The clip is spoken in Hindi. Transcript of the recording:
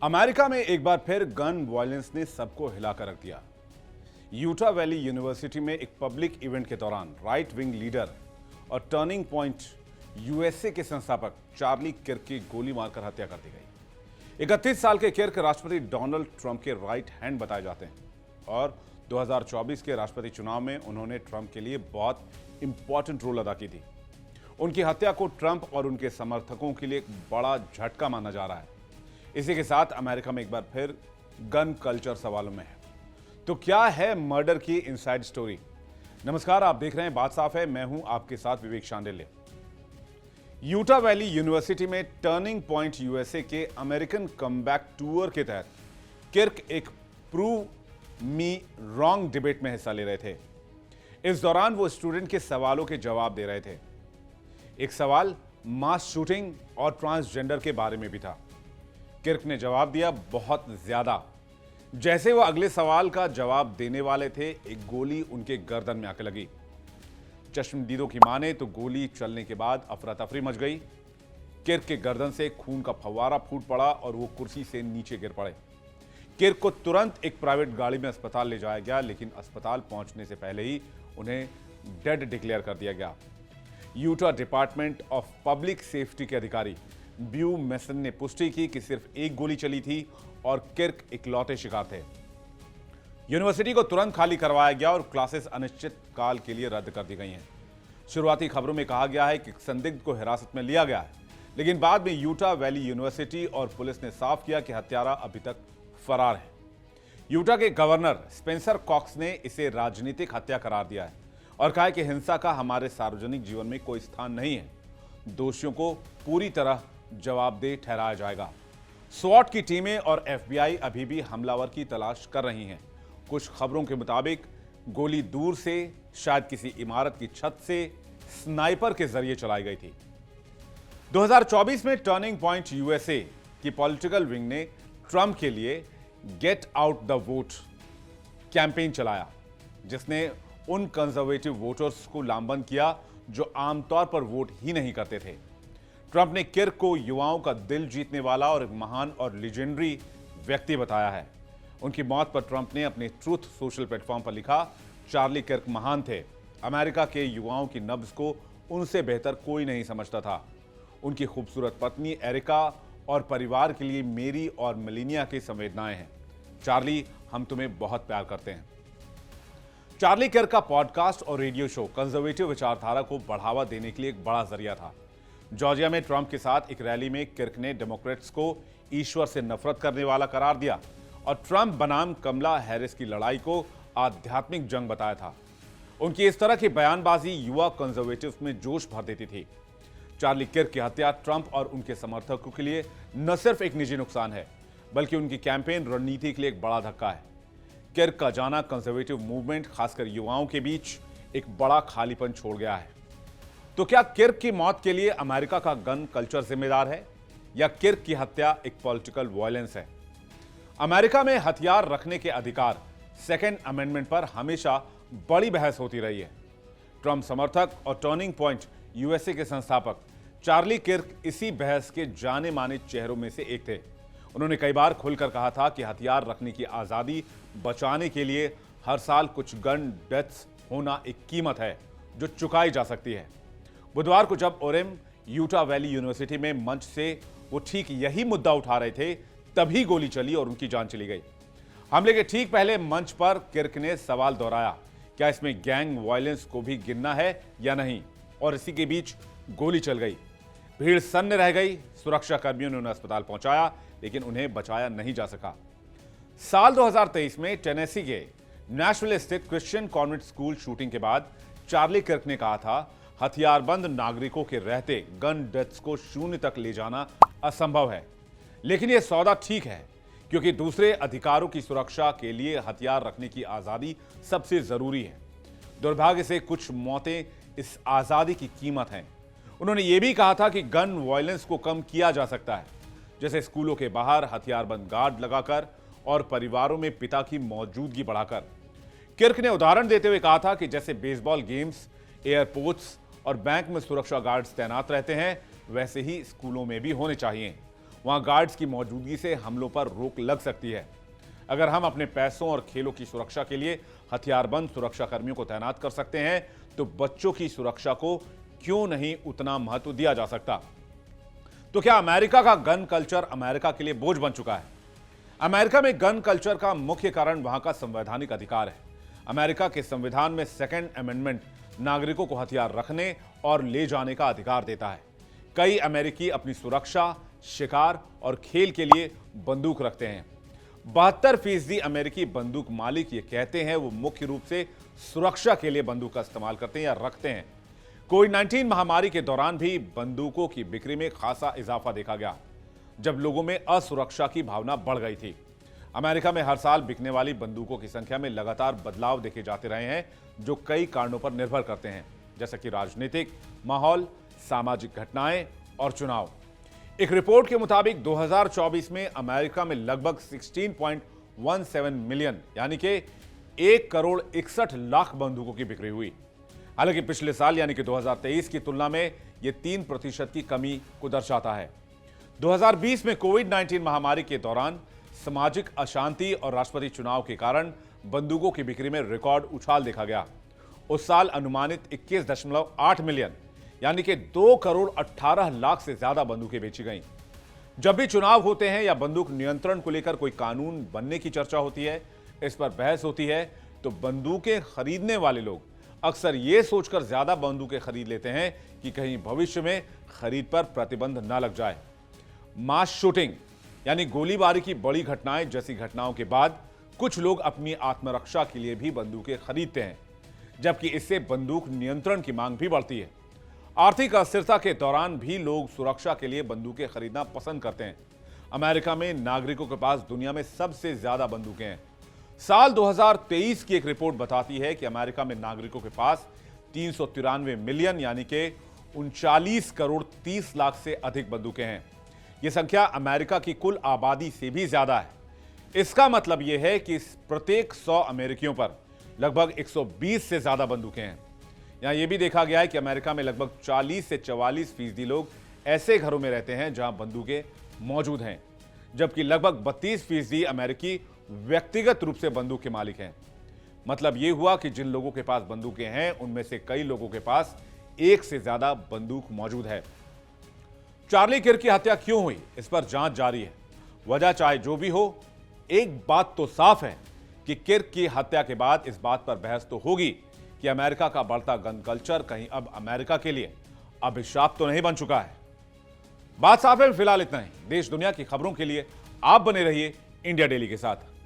अमेरिका में एक बार फिर गन वायलेंस ने सबको हिलाकर रख दिया। यूटा वैली यूनिवर्सिटी में एक पब्लिक इवेंट के दौरान राइट विंग लीडर और टर्निंग पॉइंट यूएसए के संस्थापक चार्ली किर्क की गोली मारकर हत्या कर दी गई। 31 साल के किर्क राष्ट्रपति डोनाल्ड ट्रंप के राइट हैंड बताए जाते हैं और 2024 के राष्ट्रपति चुनाव में उन्होंने ट्रंप के लिए बहुत इंपॉर्टेंट रोल अदा की थी। उनकी हत्या को ट्रंप और उनके समर्थकों के लिए एक बड़ा झटका माना जा रहा है। इसी के साथ अमेरिका में एक बार फिर गन कल्चर सवालों में है। तो क्या है मर्डर की इनसाइड स्टोरी? नमस्कार, आप देख रहे हैं बात साफ है। मैं हूं आपके साथ विवेक शांडिल्य। यूटा वैली यूनिवर्सिटी में टर्निंग पॉइंट यूएसए के अमेरिकन कमबैक टूर के तहत किर्क एक प्रूव मी रॉन्ग डिबेट में हिस्सा ले रहे थे। इस दौरान वो स्टूडेंट के सवालों के जवाब दे रहे थे। एक सवाल मास शूटिंग और ट्रांसजेंडर के बारे में भी था। किर्क ने जवाब दिया बहुत ज्यादा। जैसे वो अगले सवाल का जवाब देने वाले थे, एक गोली उनके गर्दन में आके लगी। चश्मदीदों की माने तो गोली चलने के बाद अफरा तफरी मच गई। किर्क के गर्दन से खून का फव्वारा फूट पड़ा और वो कुर्सी से नीचे गिर पड़े। किर्क को तुरंत एक प्राइवेट गाड़ी में अस्पताल ले जाया गया, लेकिन अस्पताल पहुंचने से पहले ही उन्हें डेड डिक्लेयर कर दिया गया। Utah department of public safety के अधिकारी ब्यू मेसन ने पुष्टि की कि सिर्फ एक गोली चली थी और किर्क इकलौते शिकार थे। यूनिवर्सिटी को तुरंत खाली करवाया गया और क्लासेस अनिश्चित काल के लिए रद्द कर दी गई हैं। शुरुआती खबरों में कहा गया है कि संदिग्ध को हिरासत में लिया गया है, लेकिन बाद में यूटा वैली यूनिवर्सिटी और पुलिस ने साफ किया कि हत्यारा अभी तक फरार है। यूटा के गवर्नर स्पेंसर कॉक्स ने इसे राजनीतिक हत्या करार दिया है और कहा कि हिंसा का हमारे सार्वजनिक जीवन में कोई स्थान नहीं है। दोषियों को पूरी तरह जवाबदेह ठहराया जाएगा। स्वॉट की टीमें और एफबीआई अभी भी हमलावर की तलाश कर रही हैं। कुछ खबरों के मुताबिक गोली दूर से, शायद किसी इमारत की छत से स्नाइपर के जरिए चलाई गई थी। 2024 में टर्निंग पॉइंट यूएसए की पॉलिटिकल विंग ने ट्रंप के लिए get out the vote campaign चलाया, जिसने उन कंजर्वेटिव वोटर्स को लामबंद किया जो आमतौर पर वोट ही नहीं करते थे। ट्रंप ने किर्क को युवाओं का दिल जीतने वाला और एक महान और लीजेंडरी व्यक्ति बताया है। उनकी मौत पर ट्रंप ने अपने ट्रूथ सोशल प्लेटफॉर्म पर लिखा, चार्ली किर्क महान थे। अमेरिका के युवाओं की नब्ज को उनसे बेहतर कोई नहीं समझता था। उनकी खूबसूरत पत्नी एरिका और परिवार के लिए मेरी और मिलीनिया की संवेदनाएं हैं। चार्ली, हम तुम्हें बहुत प्यार करते हैं। चार्ली किर्क का पॉडकास्ट और रेडियो शो कंजर्वेटिव विचारधारा को बढ़ावा देने के लिए एक बड़ा जरिया था। जॉर्जिया में ट्रंप के साथ एक रैली में किर्क ने डेमोक्रेट्स को ईश्वर से नफरत करने वाला करार दिया और ट्रंप बनाम कमला हैरिस की लड़ाई को आध्यात्मिक जंग बताया था। उनकी इस तरह की बयानबाजी युवा कंजर्वेटिव्स में जोश भर देती थी। चार्ली किर्क की हत्या ट्रंप और उनके समर्थकों के लिए न सिर्फ एक निजी नुकसान है, बल्कि उनकी कैंपेन रणनीति के लिए एक बड़ा धक्का है। किर्क का जाना कंजर्वेटिव मूवमेंट, खासकर युवाओं के बीच एक बड़ा खालीपन छोड़ गया है। तो क्या किर्क की मौत के लिए अमेरिका का गन कल्चर जिम्मेदार है या किर्क की हत्या एक पॉलिटिकल वायलेंस है? अमेरिका में हथियार रखने के अधिकार, सेकेंड अमेंडमेंट पर हमेशा बड़ी बहस होती रही है। ट्रंप समर्थक और टर्निंग पॉइंट यूएसए के संस्थापक चार्ली किर्क इसी बहस के जाने माने चेहरों में से एक थे। उन्होंने कई बार खुलकर कहा था कि हथियार रखने की आजादी बचाने के लिए हर साल कुछ गन डेथ्स होना एक कीमत है जो चुकाई जा सकती है। बुधवार को जब ओरेम यूटा वैली यूनिवर्सिटी में मंच से वो ठीक यही मुद्दा उठा रहे थे, तभी गोली चली और उनकी जान चली गई। हमले के ठीक पहले मंच पर किर्क ने सवाल दोहराया, क्या इसमें गैंग वायलेंस को भी गिनना है या नहीं? और इसी के बीच गोली चल गई। भीड़ सन्न रह गई। सुरक्षा कर्मियों ने उन्हें अस्पताल पहुंचाया, लेकिन उन्हें बचाया नहीं जा सका। साल 2023 में टेनेसी के नैशविल स्थित क्रिश्चियन कॉन्वेंट स्कूल शूटिंग के बाद चार्ली किर्क ने कहा था, हथियारबंद नागरिकों के रहते गन डेथ्स को शून्य तक ले जाना असंभव है। लेकिन यह सौदा ठीक है, क्योंकि दूसरे अधिकारों की सुरक्षा के लिए हथियार रखने की आजादी सबसे जरूरी है। दुर्भाग्य से कुछ मौतें इस आजादी की कीमत हैं। उन्होंने यह भी कहा था कि गन वायलेंस को कम किया जा सकता है, जैसे स्कूलों के बाहर हथियारबंद गार्ड लगाकर और परिवारों में पिता की मौजूदगी बढ़ाकर। किर्क ने उदाहरण देते हुए कहा था कि जैसे बेसबॉल गेम्स, एयरपोर्ट्स और बैंक में सुरक्षा गार्ड्स तैनात रहते हैं, वैसे ही स्कूलों में भी होने चाहिए। वहां गार्ड्स की मौजूदगी से हमलों पर रोक लग सकती है। अगर हम अपने पैसों और खेलों की सुरक्षा के लिए हथियारबंद सुरक्षा कर्मियों को तैनात कर सकते हैं, तो बच्चों की सुरक्षा को क्यों नहीं उतना महत्व दिया जा सकता? तो क्या अमेरिका का गन कल्चर अमेरिका के लिए बोझ बन चुका है? अमेरिका में गन कल्चर का मुख्य कारण वहां का संवैधानिक अधिकार है। अमेरिका के संविधान में सेकेंड अमेंडमेंट नागरिकों को हथियार रखने और ले जाने का अधिकार देता है। कई अमेरिकी अपनी सुरक्षा, शिकार और खेल के लिए बंदूक रखते हैं। 72% अमेरिकी बंदूक मालिक ये कहते हैं वो मुख्य रूप से सुरक्षा के लिए बंदूक का इस्तेमाल करते हैं या रखते हैं। कोविड-19 महामारी के दौरान भी बंदूकों की बिक्री में खासा इजाफा देखा गया, जब लोगों में असुरक्षा की भावना बढ़ गई थी। अमेरिका में हर साल बिकने वाली बंदूकों की संख्या में लगातार बदलाव देखे जाते रहे हैं, जो कई कारणों पर निर्भर करते हैं, जैसे कि राजनीतिक माहौल, सामाजिक घटनाएं और चुनाव। एक रिपोर्ट के मुताबिक 2024 में अमेरिका में लगभग 16.17 मिलियन यानी कि 1,61,00,000 बंदूकों की बिक्री हुई। हालांकि पिछले साल यानी कि 2023 की तुलना में यह 3% की कमी को दर्शाता है। 2020 में कोविड-19 महामारी के दौरान सामाजिक अशांति और राष्ट्रपति चुनाव के कारण बंदूकों की बिक्री में रिकॉर्ड उछाल देखा गया। उस साल अनुमानित 21.8 मिलियन यानी कि 2,18,00,000 से ज्यादा बंदूकें बेची गईं। जब भी चुनाव होते हैं या बंदूक नियंत्रण को लेकर कोई कानून बनने की चर्चा होती है, इस पर बहस होती है, तो बंदूकें खरीदने वाले लोग अक्सर ये सोचकर ज्यादा बंदूकें खरीद लेते हैं कि कहीं भविष्य में खरीद पर प्रतिबंध न लग जाए। मास शूटिंग यानी गोलीबारी की बड़ी घटनाएं जैसी घटनाओं के बाद कुछ लोग अपनी आत्मरक्षा के लिए भी बंदूकें खरीदते हैं, जबकि इससे बंदूक नियंत्रण की मांग भी बढ़ती है। आर्थिक अस्थिरता के दौरान भी लोग सुरक्षा के लिए बंदूकें खरीदना पसंद करते हैं। अमेरिका में नागरिकों के पास दुनिया में सबसे ज्यादा बंदूकें हैं। साल 2023 की एक रिपोर्ट बताती है कि अमेरिका में नागरिकों के पास 393 मिलियन यानी कि 39,30,00,000 से अधिक बंदूकें हैं। यह संख्या अमेरिका की कुल आबादी से भी ज्यादा है। इसका मतलब यह है कि प्रत्येक 100 अमेरिकियों पर लगभग 120 से ज्यादा बंदूकें हैं। यहां यह भी देखा गया है कि अमेरिका में लगभग 40 से 44% लोग ऐसे घरों में रहते हैं जहां बंदूकें मौजूद हैं, जबकि लगभग 32% अमेरिकी व्यक्तिगत रूप से बंदूक के मालिक हैं। मतलब यह हुआ कि जिन लोगों के पास बंदूकें हैं, उनमें से कई लोगों के पास एक से ज्यादा बंदूक मौजूद है। चार्ली किर्क की हत्या क्यों हुई, इस पर जांच जारी है। वजह चाहे जो भी हो, एक बात तो साफ है कि किर्क की हत्या के बाद इस बात पर बहस तो होगी कि अमेरिका का बढ़ता गन कल्चर कहीं अब अमेरिका के लिए अभिशाप तो नहीं बन चुका है। बात साफ है। फिलहाल इतना ही। देश दुनिया की खबरों के लिए आप बने रहिए इंडिया डेली के साथ।